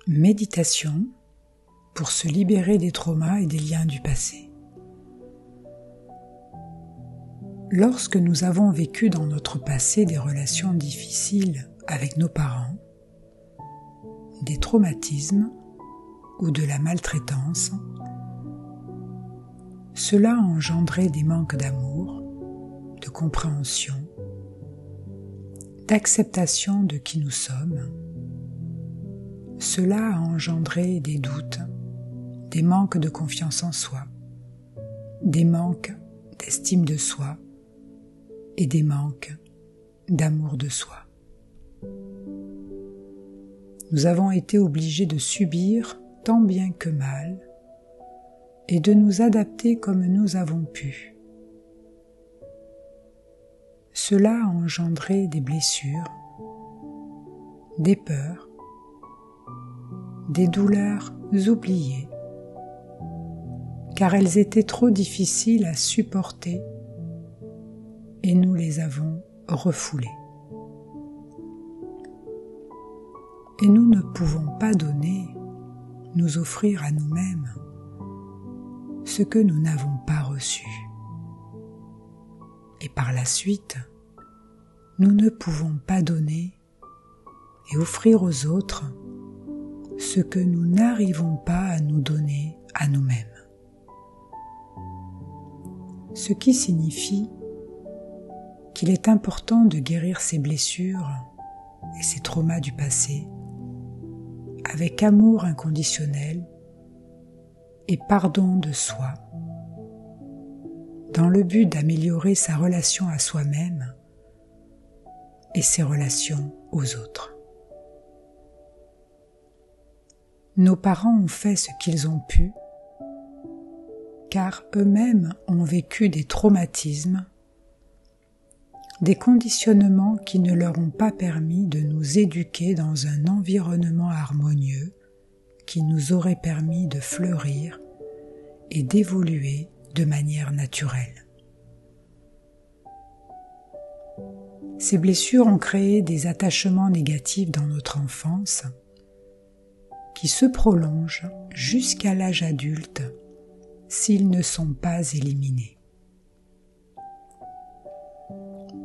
Méditation pour se libérer des traumas et des liens du passé. Lorsque nous avons vécu dans notre passé des relations difficiles avec nos parents, des traumatismes ou de la maltraitance, cela a engendré des manques d'amour, de compréhension, d'acceptation de qui nous sommes. Cela a engendré des doutes, des manques de confiance en soi, des manques d'estime de soi et des manques d'amour de soi. Nous avons été obligés de subir tant bien que mal et de nous adapter comme nous avons pu. Cela a engendré des blessures, des peurs, des douleurs oubliées, car elles étaient trop difficiles à supporter et nous les avons refoulées. Et nous ne pouvons pas donner, nous offrir à nous-mêmes ce que nous n'avons pas reçu. Et par la suite, nous ne pouvons pas donner et offrir aux autres ce que nous n'arrivons pas à nous donner à nous-mêmes. Ce qui signifie qu'il est important de guérir ces blessures et ces traumas du passé avec amour inconditionnel et pardon de soi, dans le but d'améliorer sa relation à soi-même et ses relations aux autres. Nos parents ont fait ce qu'ils ont pu, car eux-mêmes ont vécu des traumatismes, des conditionnements qui ne leur ont pas permis de nous éduquer dans un environnement harmonieux qui nous aurait permis de fleurir et d'évoluer de manière naturelle. Ces blessures ont créé des attachements négatifs dans notre enfance qui se prolongent jusqu'à l'âge adulte s'ils ne sont pas éliminés.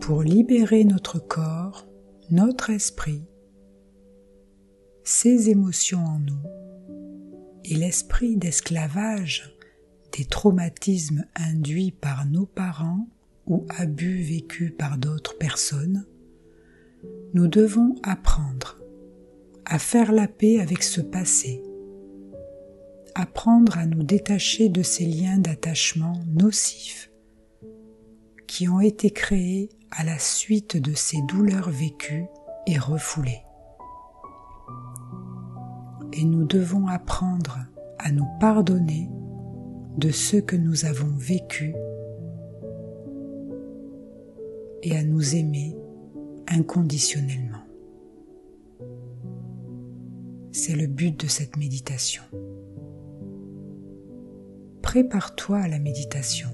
Pour libérer notre corps, notre esprit, ces émotions en nous et l'esprit d'esclavage des traumatismes induits par nos parents ou abus vécus par d'autres personnes, nous devons apprendre à faire la paix avec ce passé, apprendre à nous détacher de ces liens d'attachement nocifs qui ont été créés à la suite de ces douleurs vécues et refoulées. Et nous devons apprendre à nous pardonner de ce que nous avons vécu et à nous aimer inconditionnellement. C'est le but de cette méditation. Prépare-toi à la méditation.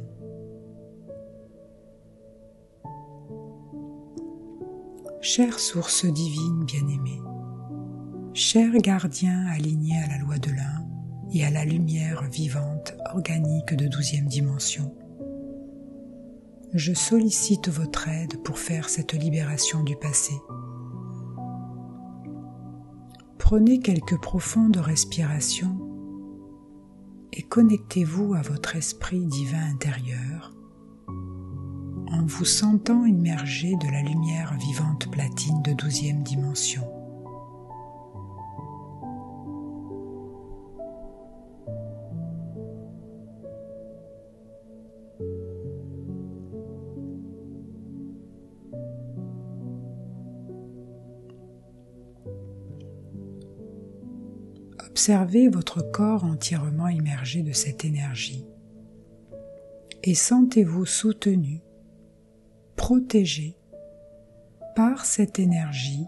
Chère source divine bien-aimée, cher gardien aligné à la loi de l'un et à la lumière vivante organique de 12e dimension, je sollicite votre aide pour faire cette libération du passé. Prenez quelques profondes respirations et connectez-vous à votre esprit divin intérieur en vous sentant immergé de la lumière vivante platine de 12e dimension. Observez votre corps entièrement immergé de cette énergie et sentez-vous soutenu, protégé par cette énergie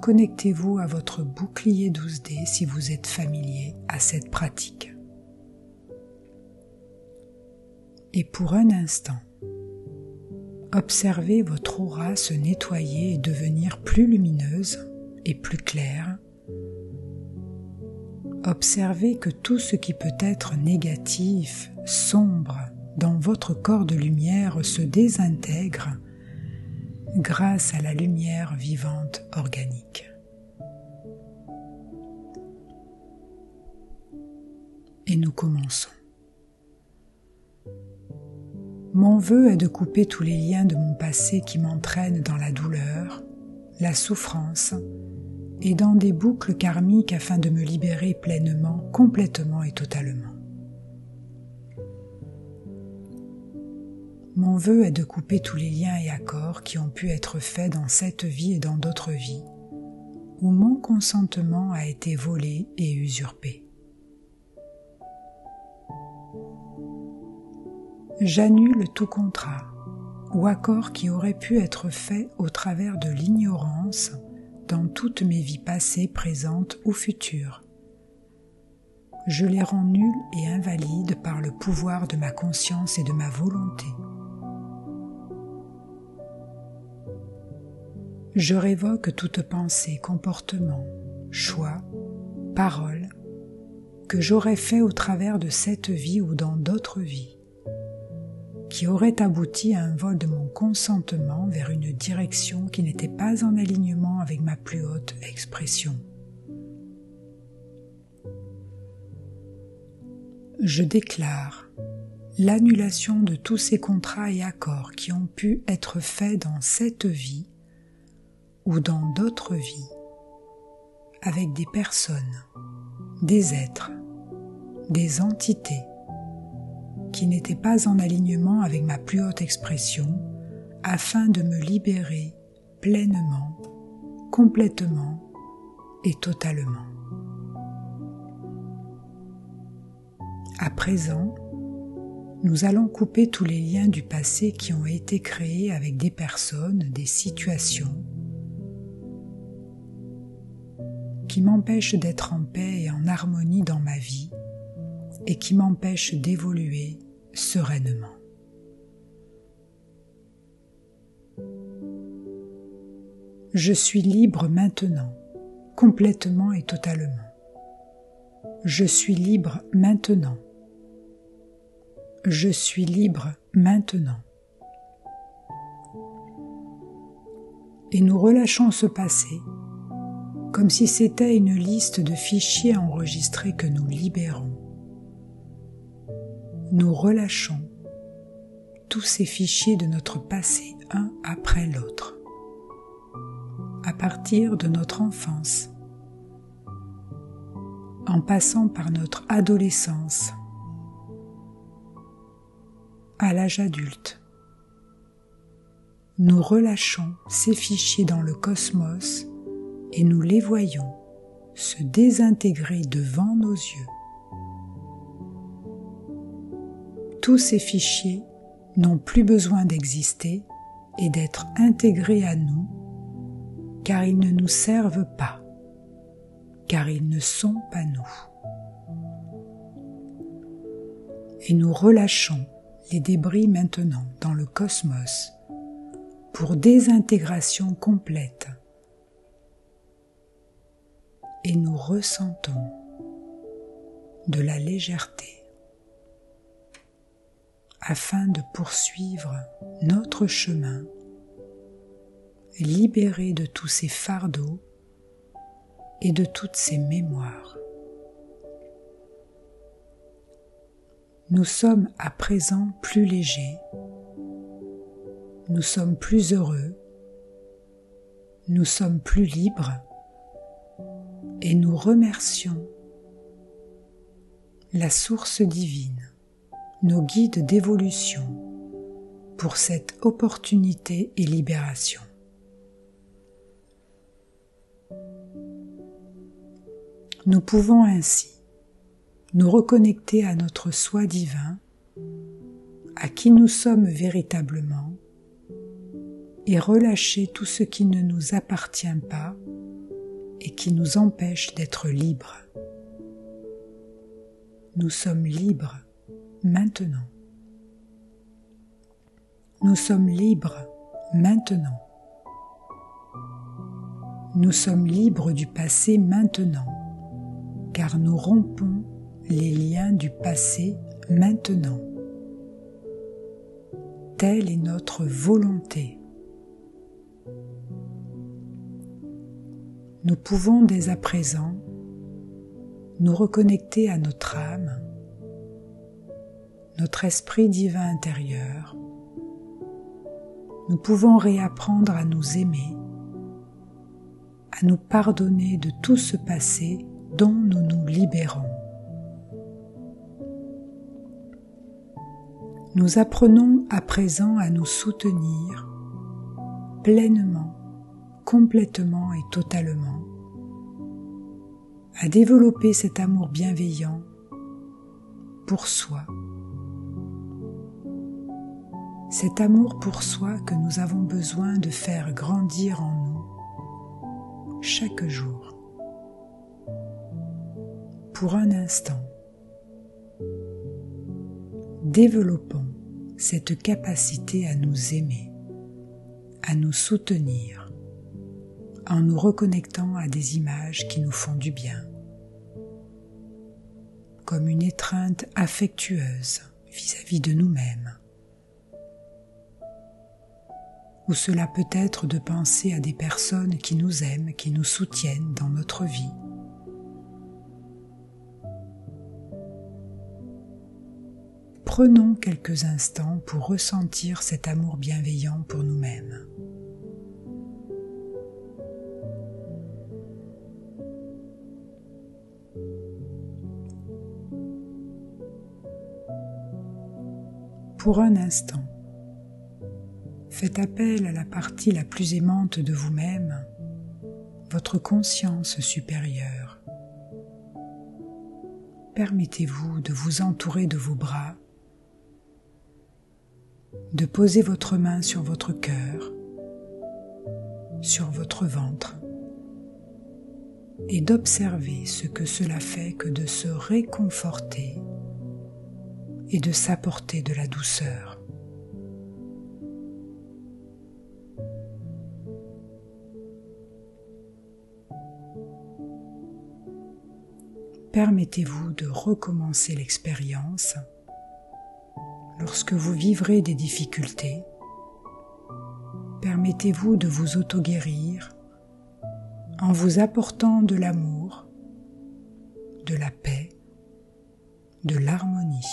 connectez-vous à votre bouclier 12D si vous êtes familier à cette pratique. Et pour un instant, observez votre aura se nettoyer et devenir plus lumineuse et plus claire. Observez que tout ce qui peut être négatif, sombre, dans votre corps de lumière se désintègre grâce à la lumière vivante organique. Et nous commençons. Mon vœu est de couper tous les liens de mon passé qui m'entraînent dans la douleur, la souffrance et dans des boucles karmiques afin de me libérer pleinement, complètement et totalement. Mon vœu est de couper tous les liens et accords qui ont pu être faits dans cette vie et dans d'autres vies, où mon consentement a été volé et usurpé. J'annule tout contrat ou accord qui aurait pu être fait au travers de l'ignorance dans toutes mes vies passées, présentes ou futures. Je les rends nuls et invalides par le pouvoir de ma conscience et de ma volonté. Je révoque toute pensée, comportement, choix, parole que j'aurais fait au travers de cette vie ou dans d'autres vies, qui aurait abouti à un vol de mon consentement vers une direction qui n'était pas en alignement avec ma plus haute expression. Je déclare l'annulation de tous ces contrats et accords qui ont pu être faits dans cette vie ou dans d'autres vies, avec des personnes, des êtres, des entités, qui n'était pas en alignement avec ma plus haute expression, afin de me libérer pleinement, complètement et totalement. À présent, nous allons couper tous les liens du passé qui ont été créés avec des personnes, des situations, qui m'empêchent d'être en paix et en harmonie dans ma vie, et qui m'empêche d'évoluer sereinement. Je suis libre maintenant, complètement et totalement. Je suis libre maintenant. Je suis libre maintenant. Et nous relâchons ce passé, comme si c'était une liste de fichiers enregistrés que nous libérons. Nous relâchons tous ces fichiers de notre passé un après l'autre, à partir de notre enfance, en passant par notre adolescence, à l'âge adulte. Nous relâchons ces fichiers dans le cosmos et nous les voyons se désintégrer devant nos yeux. Tous ces fichiers n'ont plus besoin d'exister et d'être intégrés à nous, car ils ne nous servent pas, car ils ne sont pas nous. Et nous relâchons les débris maintenant dans le cosmos pour désintégration complète. Et nous ressentons de la légèreté afin de poursuivre notre chemin, libéré de tous ces fardeaux et de toutes ces mémoires. Nous sommes à présent plus légers, nous sommes plus heureux, nous sommes plus libres et nous remercions la source divine, nos guides d'évolution, pour cette opportunité et libération. Nous pouvons ainsi nous reconnecter à notre soi divin, à qui nous sommes véritablement, et relâcher tout ce qui ne nous appartient pas et qui nous empêche d'être libres. Nous sommes libres maintenant. Nous sommes libres maintenant. Nous sommes libres du passé maintenant, car nous rompons les liens du passé maintenant. Telle est notre volonté. Nous pouvons dès à présent nous reconnecter à notre âme, notre esprit divin intérieur. Nous pouvons réapprendre à nous aimer, à nous pardonner de tout ce passé dont nous nous libérons. Nous apprenons à présent à nous soutenir pleinement, complètement et totalement, à développer cet amour bienveillant pour soi. Cet amour pour soi que nous avons besoin de faire grandir en nous chaque jour. Pour un instant, développons cette capacité à nous aimer, à nous soutenir, en nous reconnectant à des images qui nous font du bien, comme une étreinte affectueuse vis-à-vis de nous-mêmes. Ou cela peut être de penser à des personnes qui nous aiment, qui nous soutiennent dans notre vie. Prenons quelques instants pour ressentir cet amour bienveillant pour nous-mêmes. Pour un instant, faites appel à la partie la plus aimante de vous-même, votre conscience supérieure. Permettez-vous de vous entourer de vos bras, de poser votre main sur votre cœur, sur votre ventre, et d'observer ce que cela fait que de se réconforter et de s'apporter de la douceur. Permettez-vous de recommencer l'expérience lorsque vous vivrez des difficultés. Permettez-vous de vous auto-guérir en vous apportant de l'amour, de la paix, de l'harmonie.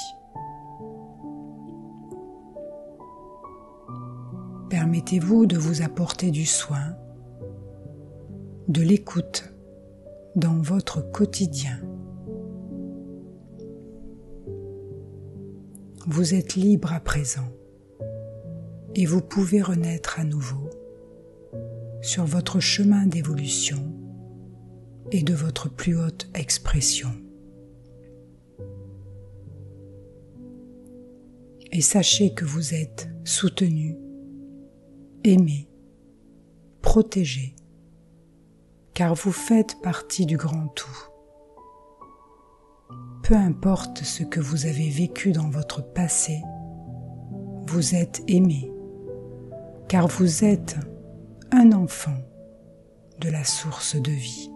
Permettez-vous de vous apporter du soin, de l'écoute dans votre quotidien. Vous êtes libre à présent et vous pouvez renaître à nouveau sur votre chemin d'évolution et de votre plus haute expression. Et sachez que vous êtes soutenu, aimé, protégé, car vous faites partie du grand tout. Peu importe ce que vous avez vécu dans votre passé, vous êtes aimé, car vous êtes un enfant de la source de vie.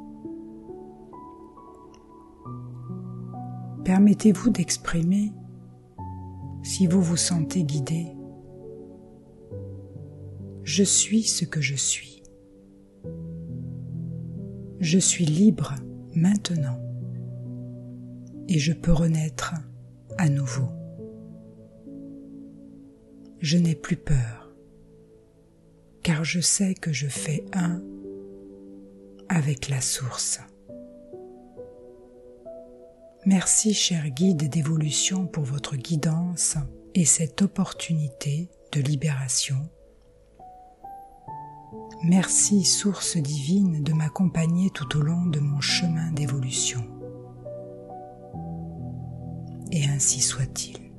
Permettez-vous d'exprimer, si vous vous sentez guidé, « Je suis ce que je suis. Je suis libre maintenant et je peux renaître à nouveau. Je n'ai plus peur, car je sais que je fais un avec la source. » Merci, cher guide d'évolution, pour votre guidance et cette opportunité de libération. Merci, source divine, de m'accompagner tout au long de mon chemin d'évolution. Et ainsi soit-il.